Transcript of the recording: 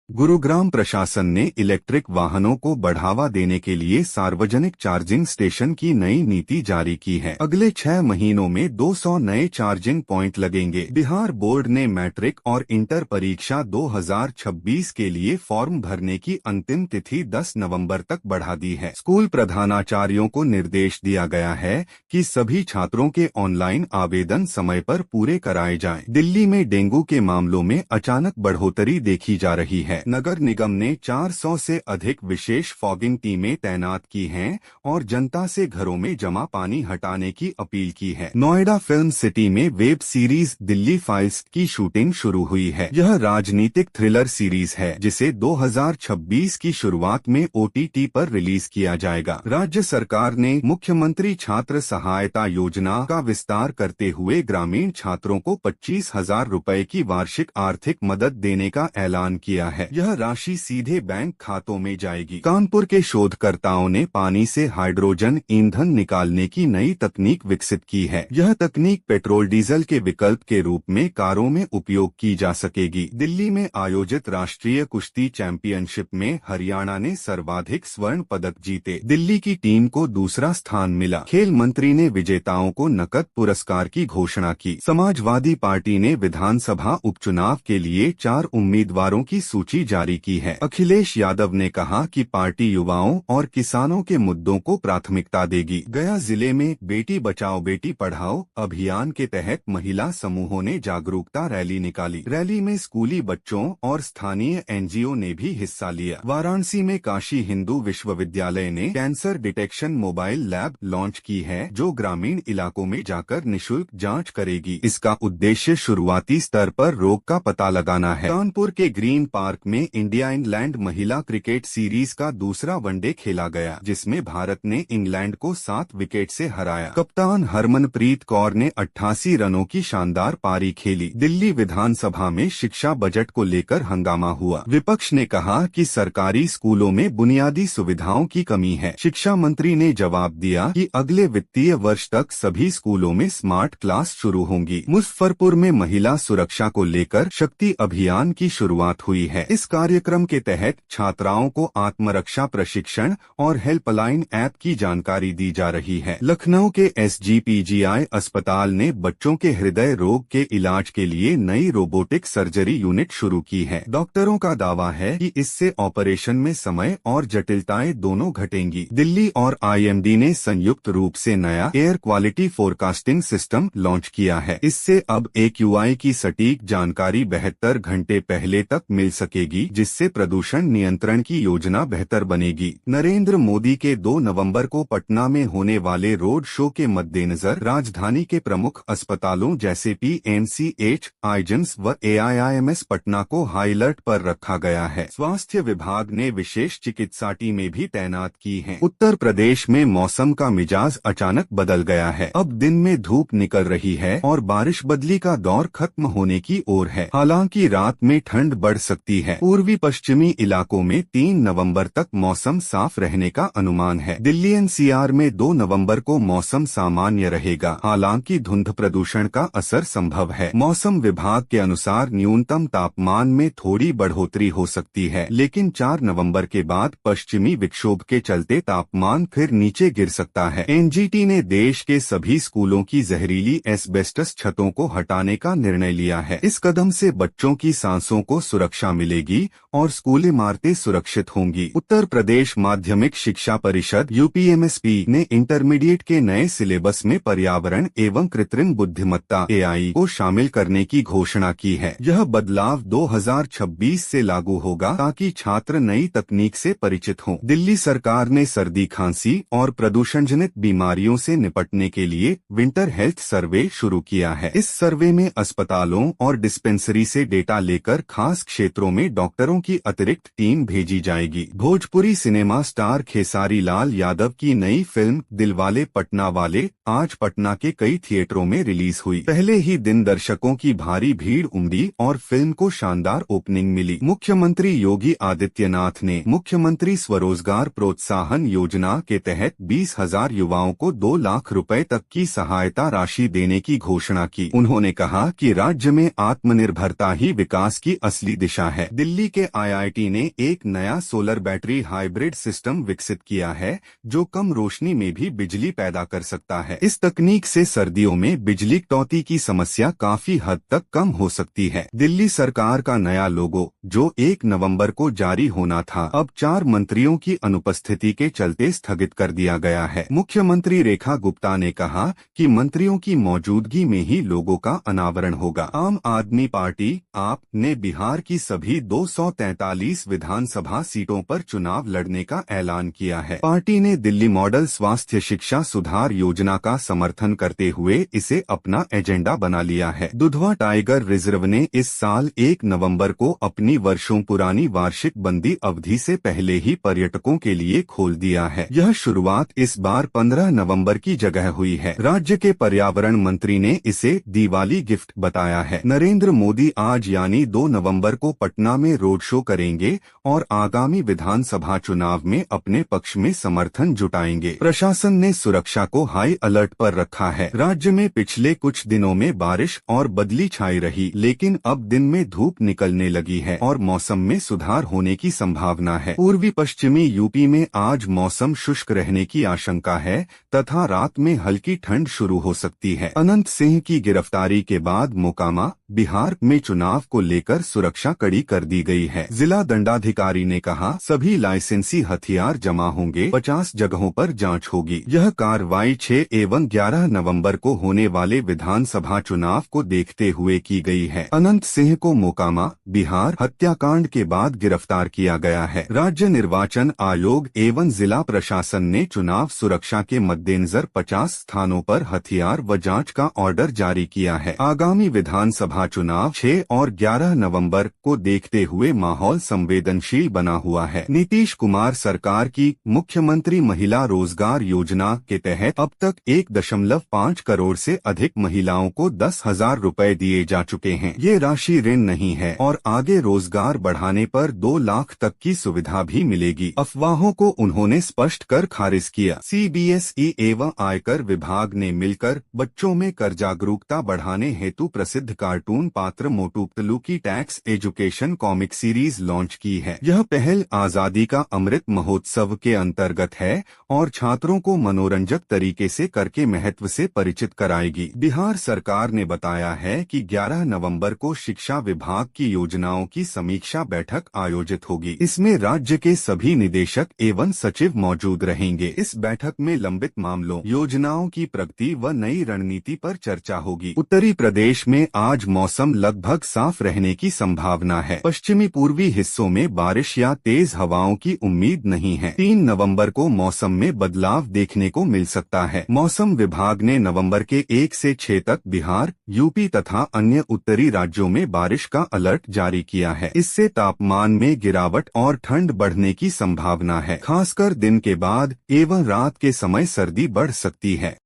गुरुग्राम प्रशासन ने इलेक्ट्रिक वाहनों को बढ़ावा देने के लिए सार्वजनिक चार्जिंग स्टेशन की नई नीति जारी की है। अगले 6 महीनों में 200 नए चार्जिंग पॉइंट लगेंगे। बिहार बोर्ड ने मैट्रिक और इंटर परीक्षा 2026 के लिए फॉर्म भरने की अंतिम तिथि 10 नवंबर तक बढ़ा दी है। स्कूल प्रधानाचार्यों को निर्देश दिया गया है कि सभी छात्रों के ऑनलाइन आवेदन समय पर पूरे कराए जाएं। दिल्ली में डेंगू के मामलों में अचानक बढ़ोतरी देखी जा रही है। नगर निगम ने 400 से अधिक विशेष फॉगिंग टीमें तैनात की हैं और जनता से घरों में जमा पानी हटाने की अपील की है। नोएडा फिल्म सिटी में वेब सीरीज दिल्ली फाइल्स की शूटिंग शुरू हुई है। यह राजनीतिक थ्रिलर सीरीज है जिसे 2026 की शुरुआत में OTT पर रिलीज किया जाएगा। राज्य सरकार ने मुख्यमंत्री छात्र सहायता योजना का विस्तार करते हुए ग्रामीण छात्रों को 25,000 रुपए की वार्षिक आर्थिक मदद देने का ऐलान किया है। यह राशि सीधे बैंक खातों में जाएगी। कानपुर के शोधकर्ताओं ने पानी से हाइड्रोजन ईंधन निकालने की नई तकनीक विकसित की है। यह तकनीक पेट्रोल डीजल के विकल्प के रूप में कारों में उपयोग की जा सकेगी। दिल्ली में आयोजित राष्ट्रीय कुश्ती चैंपियनशिप में हरियाणा ने सर्वाधिक स्वर्ण पदक जीते। दिल्ली की टीम को दूसरा स्थान मिला। खेल मंत्री ने विजेताओं को नकद पुरस्कार की घोषणा की। समाजवादी पार्टी ने विधानसभा उपचुनाव के लिए 4 उम्मीदवारों की सूची जारी की है। अखिलेश यादव ने कहा कि पार्टी युवाओं और किसानों के मुद्दों को प्राथमिकता देगी। गया जिले में बेटी बचाओ बेटी पढ़ाओ अभियान के तहत महिला समूहों ने जागरूकता रैली निकाली। रैली में स्कूली बच्चों और स्थानीय NGO ने भी हिस्सा लिया। वाराणसी में काशी हिंदू विश्वविद्यालय ने cancer detection mobile lab launch की है जो ग्रामीण इलाकों में जाकर निशुल्क जांच करेगी। इसका उद्देश्य शुरुआती स्तर पर रोग का पता लगाना है। कानपुर के ग्रीन पार्क में इंडिया इंग्लैंड महिला क्रिकेट सीरीज का दूसरा वनडे खेला गया जिसमें भारत ने इंग्लैंड को 7 विकेट से हराया। कप्तान हरमनप्रीत कौर ने 88 रनों की शानदार पारी खेली। दिल्ली विधानसभा में शिक्षा बजट को लेकर हंगामा हुआ। विपक्ष ने कहा कि सरकारी स्कूलों में बुनियादी सुविधाओं की कमी है। शिक्षा मंत्री ने जवाब दिया कि अगले वित्तीय वर्ष तक सभी स्कूलों में स्मार्ट क्लास शुरू होंगी। मुजफ्फरपुर में महिला सुरक्षा को लेकर शक्ति अभियान की शुरुआत हुई है। इस कार्यक्रम के तहत छात्राओं को आत्मरक्षा प्रशिक्षण और हेल्पलाइन ऐप की जानकारी दी जा रही है। लखनऊ के SGPGI अस्पताल ने बच्चों के हृदय रोग के इलाज के लिए नई रोबोटिक सर्जरी यूनिट शुरू की है। डॉक्टरों का दावा है कि इससे ऑपरेशन में समय और जटिलताएं दोनों घटेंगी। दिल्ली और IMD ने संयुक्त रूप से नया air quality forecasting system launch किया है। इससे अब AQI की सटीक जानकारी 72 घंटे पहले तक मिल सकेगी जिससे प्रदूषण नियंत्रण की योजना बेहतर बनेगी। नरेंद्र मोदी के 2 नवंबर को पटना में होने वाले रोड शो के मद्देनजर राजधानी के प्रमुख अस्पतालों जैसे PMCH, आइजम्स व AIIMS पटना को हाई अलर्ट पर रखा गया है। स्वास्थ्य विभाग ने विशेष चिकित्सा टीमें भी तैनात की हैं। उत्तर प्रदेश में मौसम का मिजाज अचानक बदल गया है। अब दिन में धूप निकल रही है और बारिश बदली का दौर खत्म होने की ओर है। हालांकि रात में ठंड बढ़ सकती है। पूर्वी पश्चिमी इलाकों में 3 नवंबर तक मौसम साफ रहने का अनुमान है। दिल्ली NCR में 2 नवंबर को मौसम सामान्य रहेगा। हालांकि धुंध प्रदूषण का असर संभव है। मौसम विभाग के अनुसार न्यूनतम तापमान में थोड़ी बढ़ोतरी हो सकती है लेकिन 4 नवंबर के बाद पश्चिमी विक्षोभ के चलते तापमान फिर नीचे गिर सकता है। NGT ने देश के सभी स्कूलों की जहरीली एस्बेस्टस छतों को हटाने का निर्णय लिया है। इस कदम से बच्चों की सांसों को सुरक्षा मिलेगी और स्कूल इमारतें सुरक्षित होंगी। उत्तर प्रदेश माध्यमिक शिक्षा परिषद UPMSP ने इंटरमीडिएट के नए सिलेबस में पर्यावरण एवं कृत्रिम बुद्धिमत्ता AI को शामिल करने की घोषणा की है। यह बदलाव 2026 से लागू होगा ताकि छात्र नई तकनीक से परिचित हों। दिल्ली सरकार ने सर्दी खांसी और प्रदूषणजनित बीमारियों से निपटने के लिए विंटर हेल्थ सर्वे शुरू किया है। इस सर्वे में अस्पतालों और डिस्पेंसरी से डेटा लेकर खास क्षेत्रों में डॉक्टरों की अतिरिक्त टीम भेजी जाएगी। भोजपुरी सिनेमा स्टार खेसारी लाल यादव की नई फिल्म दिलवाले पटना वाले आज पटना के कई थिएटरों में रिलीज हुई। पहले ही दिन दर्शकों की भारी भीड़ उमड़ी और फिल्म को शानदार ओपनिंग मिली। मुख्यमंत्री योगी आदित्यनाथ ने मुख्यमंत्री स्वरोजगार प्रोत्साहन योजना के तहत 20,000 युवाओं को 2 लाख रुपए तक की सहायता राशि देने की घोषणा की। उन्होंने कहा कि राज्य में आत्मनिर्भरता ही विकास की असली दिशा है। दिल्ली के IIT ने एक नया सोलर बैटरी हाइब्रिड सिस्टम विकसित किया है जो कम रोशनी में भी बिजली पैदा कर सकता है। इस तकनीक से सर्दियों में बिजली कटौती की समस्या काफी हद तक कम हो सकती है। दिल्ली सरकार का नया लोगो जो 1 नवंबर को जारी होना था, अब 4 मंत्रियों की अनुपस्थिति के चलते स्थगित कर दिया गया है। मुख्यमंत्री रेखा गुप्ता ने कहा कि मंत्रियों की मौजूदगी में ही लोगो का अनावरण होगा। आम आदमी पार्टी आप ने बिहार की सभी 243 विधानसभा सीटों पर चुनाव लड़ने का ऐलान किया है। पार्टी ने दिल्ली मॉडल स्वास्थ्य शिक्षा सुधार योजना का समर्थन करते हुए इसे अपना एजेंडा बना लिया है। दुधवा टाइगर रिजर्व ने इस साल 1 नवंबर को अपनी वर्षों पुरानी वार्षिक बंदी अवधि से पहले ही पर्यटकों के लिए खोल दिया है। यह शुरुआत इस बार 15 नवंबर की जगह हुई है। राज्य के पर्यावरण मंत्री ने इसे दिवाली गिफ्ट बताया है। नरेंद्र मोदी आज यानी 2 नवंबर को पटना में रोड शो करेंगे और आगामी विधानसभा चुनाव में अपने पक्ष में समर्थन जुटाएंगे। प्रशासन ने सुरक्षा को हाई अलर्ट पर रखा है। राज्य में पिछले कुछ दिनों में बारिश और बदली छाई रही, लेकिन अब दिन में धूप निकलने लगी है और मौसम में सुधार होने की संभावना है। पूर्वी पश्चिमी यूपी में आज मौसम शुष्क रहने की आशंका है तथा रात में हल्की ठंड शुरू हो सकती है। अनंत सिंह की गिरफ्तारी के बाद मोकामा, बिहार में चुनाव को लेकर सुरक्षा कड़ी कर दी गई है। जिला दंडाधिकारी ने कहा सभी लाइसेंसी हथियार जमा होंगे, 50 जगहों पर जांच होगी। यह कार्रवाई 6 एवं 11 नवंबर को होने वाले विधानसभा चुनाव को देखते हुए की गई है। अनंत सिंह को मोकामा, बिहार हत्याकांड के बाद गिरफ्तार किया गया है। राज्य निर्वाचन आयोग एवं जिला प्रशासन ने चुनाव सुरक्षा के मद्देनजर 50 स्थानों पर हथियार व जांच का ऑर्डर जारी किया है। आगामी विधानसभा चुनाव 6 और 11 नवंबर को देखते हुए माहौल संवेदनशील बना हुआ है। नीतीश कुमार सरकार की मुख्यमंत्री महिला रोजगार योजना के तहत अब तक 1.5 करोड़ से अधिक महिलाओं को 10,000 रुपए दिए जा चुके हैं। ये राशि ऋण नहीं है और आगे रोजगार बढ़ाने पर 2 लाख तक की सुविधा भी मिलेगी। अफवाहों को उन्होंने स्पष्ट कर खारिज किया। CBSE एवं आयकर विभाग ने मिलकर बच्चों में कर जागरूकता बढ़ाने हेतु प्रसिद्ध कार्टून पात्र मोटू पतलू की tax education comic series launch की है। यह पहल आजादी का अमृत महोत्सव के अंतर्गत है और छात्रों को मनोरंजक तरीके से कर के महत्व से परिचित कराएगी। बिहार सरकार ने बताया है कि 11 नवंबर को शिक्षा विभाग की योजनाओं की समीक्षा बैठक आयोजित होगी। इसमें राज्य के सभी निदेशक एवं सचिव मौजूद रहेंगे। इस बैठक में लंबित मामलों, योजनाओं की प्रगति व नई रणनीति पर चर्चा होगी। उत्तरी प्रदेश में आज मौसम लगभग साफ रहने की संभावना है। पश्चिमी पूर्वी हिस्सों में बारिश या तेज हवाओं की उम्मीद नहीं है। 3 नवंबर को मौसम में बदलाव देखने को मिल सकता है। मौसम विभाग ने नवंबर के 1 से 6 तक बिहार, यूपी तथा अन्य उत्तरी राज्यों में बारिश का अलर्ट जारी किया है। इससे तापमान में गिरावट और ठंड बढ़ने की संभावना है। खासकर दिन के बाद एवं रात के समय सर्दी बढ़ सकती है।